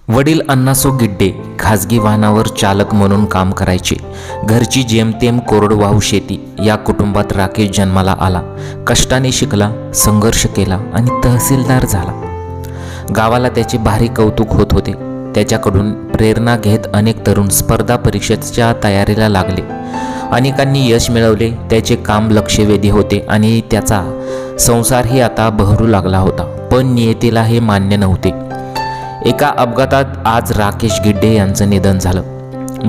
वडील अण्णासो गिड्डे खाजगी वाहनावर चालक म्हणून काम करायचे. घरची जेमतेम कोरडवाहू शेती. या कुटुंबात राकेश जन्माला आला. कष्टाने शिकला, संघर्ष केला आणि तहसीलदार झाला. गावाला त्याचे भारी कौतुक होत होते. त्याच्याकडून प्रेरणा घेत अनेक तरुण स्पर्धा परीक्षेच्या तयारीला लागले. अनेकांनी यश मिळवले. त्याचे काम लक्षवेधी होते आणि त्याचा संसारही आता बहरू लागला होता. पण नियतीला हे मान्य नव्हते. एका अपघातात आज राकेश गिड्डे यांचं निधन झालं.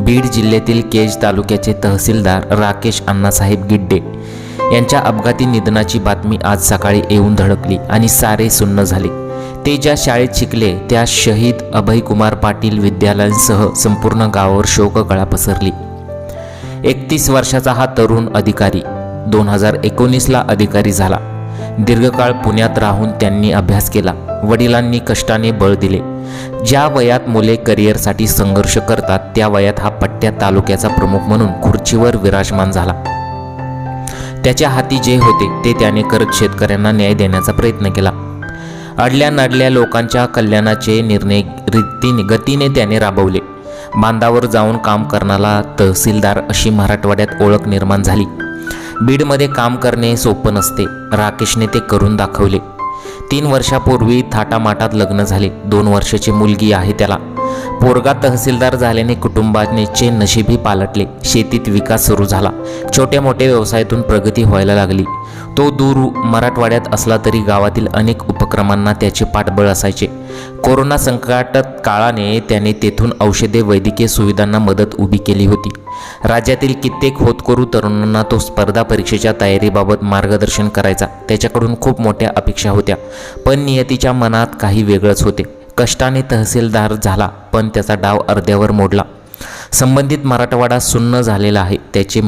बीड जिल्ह्यातील केज तालुक्याचे तहसीलदार राकेश अण्णासाहेब गिड्डे यांच्या अपघाती निधनाची बातमी आज सकाळी येऊन धडकली आणि सारे सुन्न झाले. ते ज्या शाळेत शिकले त्या शहीद अभयकुमार पाटील विद्यालयासह संपूर्ण गावावर शोककळा पसरली. 31 वर्षाचा हा तरुण अधिकारी 2019ला अधिकारी झाला. दीर्घकाळ पुण्यात राहून त्यांनी अभ्यास केला. वडिलांनी कष्टाने बळ दिले. ज्या वयात मुले करिअरसाठी संघर्ष करतात त्या वयात हा पट्ट्या तालुक्याचा प्रमुख म्हणून खुर्चीवर विराजमान झाला. त्याच्या हाती जे होते ते त्याने करत शेतकऱ्यांना न्याय देण्याचा प्रयत्न केला. अडल्या नडल्या लोकांच्या कल्याणाचे निर्णय गतीने त्याने राबवले. बांधावर जाऊन काम करणारा तहसीलदार अशी मराठवाड्यात ओळख निर्माण झाली. बीडमध्ये काम करणे सोपं नसते. राकेशने ते करून दाखवले. 3 वर्षापूर्वी थाटामाटात लग्न झाले. 2 वर्षाची मुलगी आहे त्याला. पोरगा तहसीलदार झाल्याने कुटुंबाचे नशीबही पालटले. शेतीत विकास सुरू झाला. छोट्या मोठ्या व्यवसायातून प्रगती व्हायला लागली. तो दूर मराठवाड्यात असला तरी गावातील अनेक उपक्रमांना त्याचे पाठबळ असायचे. कोरोना संकटात काळाने त्याने तेथून औषधे वैद्यकीय सुविधांना मदत उभी केली होती. राज्यातील कित्येक होतकरू तरुणांना तो स्पर्धा परीक्षेच्या तयारीबाबत मार्गदर्शन करायचा. त्याच्याकडून खूप मोठ्या अपेक्षा होत्या, पण नियतीच्या मनात काही वेगळंच होते. कष्टाने तहसीलदार झाला, पण त्याचा डाव अर्ध्यावर मोडला. संबंधित मराठवाडा सुन्न झालेला आहे. त्यांचे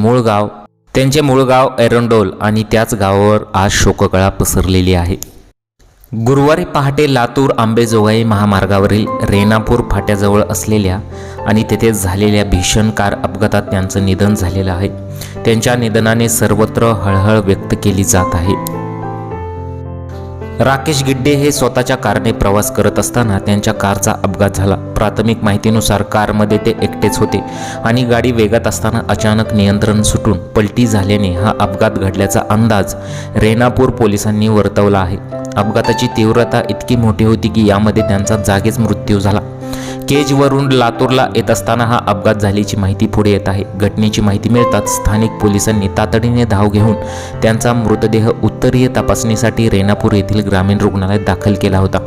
मूळ गाव एरंडोल आणि त्याच गावावर आज शोककळा पसरलेली आहे. गुरुवारी पहाटे लातूर आंबेजोगाई महामार्गावरील रेणापूर फाट्याजवळ असलेल्या आणि तेथे झालेल्या भीषण कार अपघातात त्यांचं निधन झालेलं आहे. त्यांच्या निधनाने सर्वत्र हळहळ व्यक्त केली जात आहे. राकेश गिड्डे हे स्वतःच्या कारने प्रवास करत असताना त्यांच्या कारचा अपघात झाला. प्राथमिक माहितीनुसार कारमध्ये ते एकटेच होते आणि गाडी वेगात असताना अचानक नियंत्रण सुटून पलटी झाल्याने हा अपघात घडल्याचा अंदाज रेणापूर पोलिसांनी वर्तवला आहे. अपघाताची तीव्रता इतकी मोठी होती की यामध्ये त्यांचा जागीच मृत्यू झाला. केजवरून लातूरला येत असताना हा अपघात झाल्याची माहिती पुढे येत आहे. घटनेची माहिती मिळताच स्थानिक पोलिसांनी तातडीने धाव घेऊन त्यांचा मृतदेह उत्तरीय तपासणीसाठी रेणापूर येथील ग्रामीण रुग्णालयात दाखल केला होता.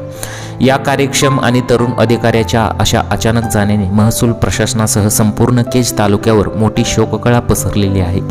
या कार्यक्षम आणि तरुण अधिकाऱ्याच्या अशा अचानक जाण्याने महसूल प्रशासनासह संपूर्ण केज तालुक्यावर मोठी शोककळा पसरलेली आहे.